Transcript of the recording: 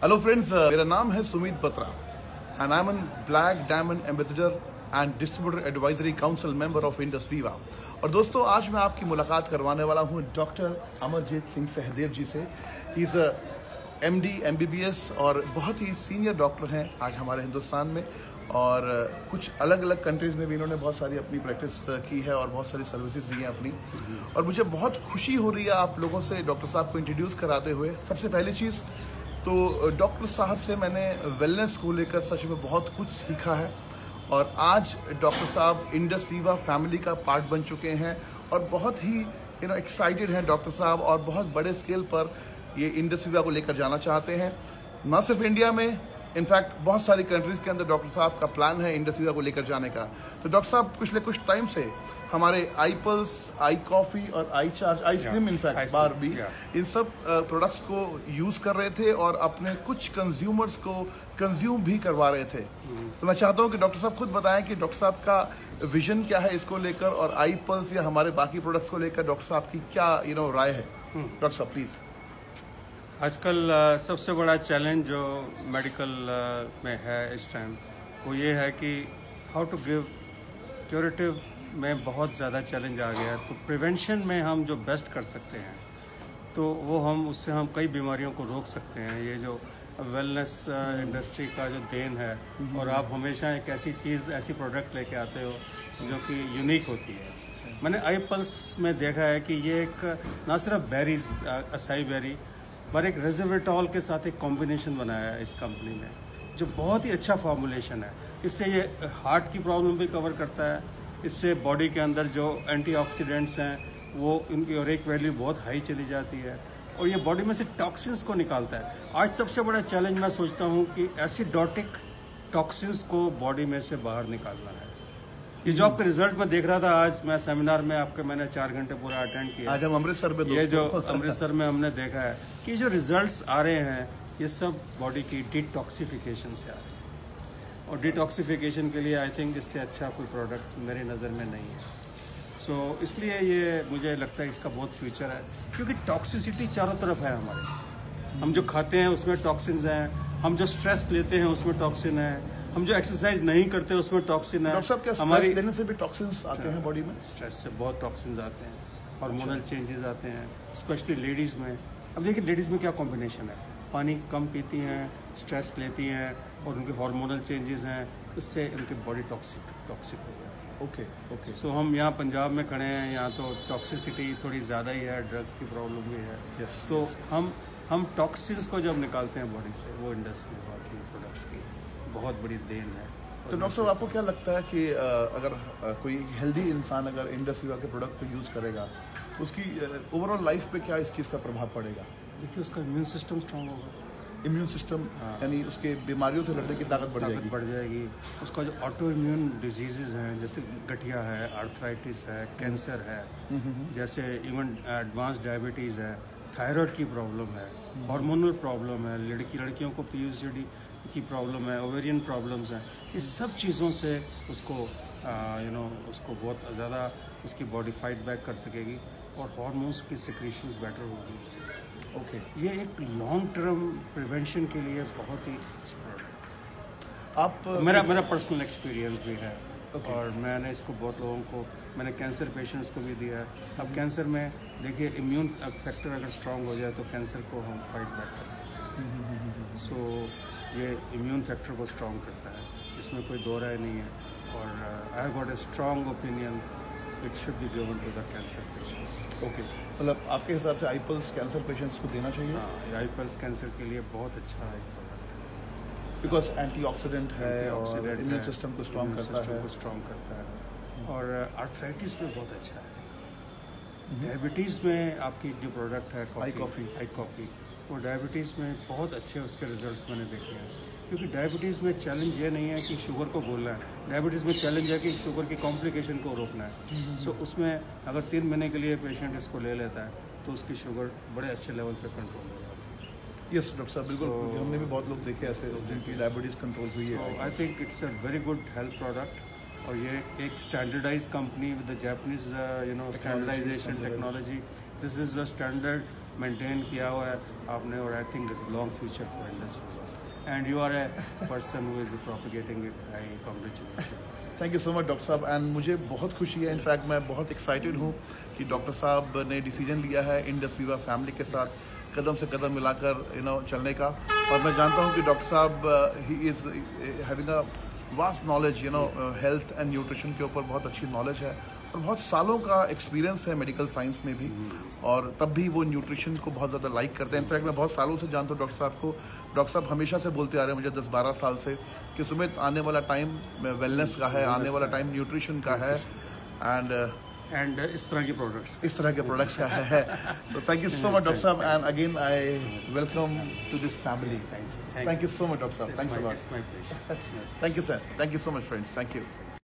Hello friends, मेरा नाम है Sumit Batra and I am an black diamond ambassador and distributor advisory council member of Indus Viva. और दोस्तों, आज मैं आपकी मुलाकात करवाने वाला हूं डॉक्टर अमरजीत सिंह सहदेव जी से। ही इज़ MD MBBS और बहुत ही सीनियर डॉक्टर हैं आज हमारे हिंदुस्तान में, और कुछ अलग अलग कंट्रीज़ में भी इन्होंने बहुत सारी अपनी प्रैक्टिस की है और बहुत सारी सर्विसेज दी हैं अपनी। और मुझे बहुत खुशी हो रही है आप लोगों से डॉक्टर साहब को इंट्रोड्यूस कराते हुए। सबसे पहली चीज़ तो डॉक्टर साहब से मैंने वेलनेस को लेकर सच में बहुत कुछ सीखा है, और आज डॉक्टर साहब इंडस वीवा फैमिली का पार्ट बन चुके हैं और बहुत ही एक्साइटेड हैं डॉक्टर साहब, और बहुत बड़े स्केल पर ये इंडस वीवा को लेकर जाना चाहते हैं। न सिर्फ इंडिया में, इनफैक्ट बहुत सारी कंट्रीज़ के अंदर डॉक्टर साहब का प्लान है इंडस वीवा को लेकर जाने का। तो डॉक्टर साहब पिछले कुछ टाइम से हमारे आई पल्स, आई कॉफ़ी और I charge, I slim in fact bar भी, इन सब प्रोडक्ट्स को यूज़ कर रहे थे और अपने कुछ कंज्यूमर्स को कंज्यूम भी करवा रहे थे। तो मैं चाहता हूँ कि डॉक्टर साहब खुद बताएं कि डॉक्टर साहब का विजन क्या है इसको लेकर, और आई पल्स या हमारे बाकी प्रोडक्ट्स को लेकर डॉक्टर साहब की क्या राय है। डॉक्टर साहब प्लीज़। आजकल सबसे बड़ा चैलेंज जो मेडिकल में है इस टाइम, वो ये है कि हाउ टू गिव क्यूरेटिव में बहुत ज़्यादा चैलेंज आ गया है। तो प्रिवेंशन में हम जो बेस्ट कर सकते हैं तो वो उससे हम कई बीमारियों को रोक सकते हैं। ये जो वेलनेस इंडस्ट्री का जो देन है, और आप हमेशा एक ऐसी चीज़, ऐसी प्रोडक्ट लेके आते हो जो कि यूनिक होती है। मैंने आई पल्स में देखा है कि ये एक ना सिर्फ बेरीज, असाई बेरी, पर एक रेज़वेट्रॉल के साथ एक कॉम्बिनेशन बनाया है इस कंपनी ने, जो बहुत ही अच्छा फॉर्मुलेशन है। इससे ये हार्ट की प्रॉब्लम भी कवर करता है, इससे बॉडी के अंदर जो एंटीऑक्सीडेंट्स हैं वो उनकी और वैल्यू बहुत हाई चली जाती है, और ये बॉडी में से टॉक्सिन्स को निकालता है। आज सबसे बड़ा चैलेंज मैं सोचता हूँ कि एसिडोटिक टॉक्सिन्स को बॉडी में से बाहर निकालना है। ये जो आपका रिजल्ट में देख रहा था, आज मैं सेमिनार में मैंने 4 घंटे पूरा अटेंड किया। आज हम अमृतसर में, ये जो अमृतसर में हमने देखा है कि जो रिजल्ट्स आ रहे हैं ये सब बॉडी की डिटॉक्सिफिकेशन से आ रहे हैं, और डिटॉक्सिफिकेशन के लिए आई थिंक इससे अच्छा कोई प्रोडक्ट मेरी नज़र में नहीं है। सो इसलिए ये मुझे लगता है इसका बहुत फ्यूचर है, क्योंकि टॉक्सिसिटी चारों तरफ है हमारे। हम जो खाते हैं उसमें टॉक्सिन्स हैं, हम जो स्ट्रेस लेते हैं उसमें टॉक्सिन है, हम जो एक्सरसाइज नहीं करते उसमें टॉक्सिन है। डॉक्टर साहब, क्या स्ट्रेस लेने से भी टॉक्सिन्स आते हैं बॉडी में? स्ट्रेस से बहुत टॉक्सिन्स आते हैं, हार्मोनल चेंजेस आते हैं, स्पेशली लेडीज़ में। अब देखिए लेडीज़ में क्या कॉम्बिनेशन है, पानी कम पीती हैं, स्ट्रेस लेती हैं, और उनके हार्मोनल चेंजेस हैं, उससे उनकी बॉडी टॉक्सिक हो जाती है। ओके। सो हम यहाँ पंजाब में खड़े हैं, यहाँ तो टॉक्सिसिटी थोड़ी ज़्यादा ही है, ड्रग्स की प्रॉब्लम भी है। तो हम टॉक्सिन्स को जब निकालते हैं बॉडी से, वो इंडस्ट्री की प्रोडक्ट्स की बहुत बड़ी देन है। तो डॉक्टर साहब, आपको क्या लगता है कि अगर कोई हेल्दी इंसान अगर इंडस वीवा के प्रोडक्ट को यूज़ करेगा तो उसकी ओवरऑल लाइफ पे क्या इस चीज़ का प्रभाव पड़ेगा? देखिए, उसका इम्यून सिस्टम स्ट्रांग होगा। इम्यून सिस्टम, यानी उसके बीमारियों से लड़ने की ताकत बढ़ जाएगी। उसका जो ऑटो इम्यून डिजीज़ हैं, जैसे गठिया है, आर्थराइटिस है, कैंसर है, जैसे इवन एडवांस डायबिटीज़ है, थायराइड की प्रॉब्लम है, हार्मोनल प्रॉब्लम है, लड़कियों को PCOD की प्रॉब्लम है, ओवेरियन प्रॉब्लम्स हैं, इस सब चीज़ों से उसको उसको बहुत ज़्यादा उसकी बॉडी फाइट बैक कर सकेगी, और हार्मोन्स की सिक्रीशंस बेटर होगी इससे। ओके। ये एक लॉन्ग टर्म प्रिवेंशन के लिए बहुत ही अच्छा प्रोडक्ट। आप मेरा पर्सनल एक्सपीरियंस भी है। और मैंने इसको बहुत लोगों को, मैंने कैंसर पेशेंट्स को भी दिया है। अब कैंसर में देखिए, इम्यून फैक्टर अगर स्ट्रांग हो जाए तो कैंसर को हम फाइट बैक कर सकते हैं। सो ये इम्यून फैक्टर को स्ट्रांग करता है, इसमें कोई दो राय नहीं है। और I have got a strong opinion, it should be given to the cancer patients. Okay, मतलब आपके हिसाब से आई पल्स कैंसर पेशेंट्स को देना चाहिए? हाँ, आई पल्स कैंसर के लिए बहुत अच्छा है, बिकॉज एंटीऑक्सीडेंट है और इम्यून सिस्टम को स्ट्रांग करता है, और आर्थराइटिस में बहुत अच्छा है। डायबिटीज़ में आपकी जो प्रोडक्ट है आई कॉफ़ी, वो डायबिटीज़ में बहुत अच्छे उसके रिजल्ट्स मैंने देखे हैं। क्योंकि डायबिटीज़ में चैलेंज ये नहीं है कि शुगर को बोलना है, डायबिटीज़ में चैलेंज है कि शुगर की कॉम्प्लिकेशन को रोकना है। सो उसमें अगर 3 महीने के लिए पेशेंट इसको ले लेता है तो उसकी शुगर बड़े अच्छे लेवल पे कंट्रोल हो जाती है। यस डॉक्टर साहब, बिल्कुल। हमने भी बहुत लोग देखे ऐसे जिनकी डायबिटीज़ कंट्रोल हुई है। I think it's a very good health product, और ये एक standardize company with the Japanese standardization technology. This is a standard maintain किया हुआ है आपने, और I think long future for industry and you are a person who is propagating it. I congratulation. Thank you so much doctor साहब, and मुझे बहुत खुशी है, इनफैक्ट मैं बहुत एक्साइटेड हूँ कि डॉक्टर साहब ने डिसीजन लिया है इंडस वीवा फैमिली के साथ कदम से कदम मिलाकर चलने का। और मैं जानता हूँ कि डॉक्टर साहब he is having a vast knowledge health and nutrition के ऊपर बहुत अच्छी नॉलेज है और बहुत सालों का एक्सपीरियंस है मेडिकल साइंस में भी, और तब भी वो न्यूट्रिशन को बहुत ज़्यादा लाइक करते हैं। इनफैक्ट मैं बहुत सालों से जानता हूँ डॉक्टर साहब को, डॉक्टर साहब हमेशा से बोलते आ रहे हैं मुझे 10-12 साल से कि सुमित आने वाला टाइम वेलनेस का है, आने वाला टाइम न्यूट्रिशन का है एंड इस तरह के प्रोडक्ट्स का है। तो thank you so much doctor साहब, and again I welcome to this family. Thank you so much, Dr. Saab. Thanks a lot. It's my pleasure. Thank you, sir. Thank you so much, friends. Thank you.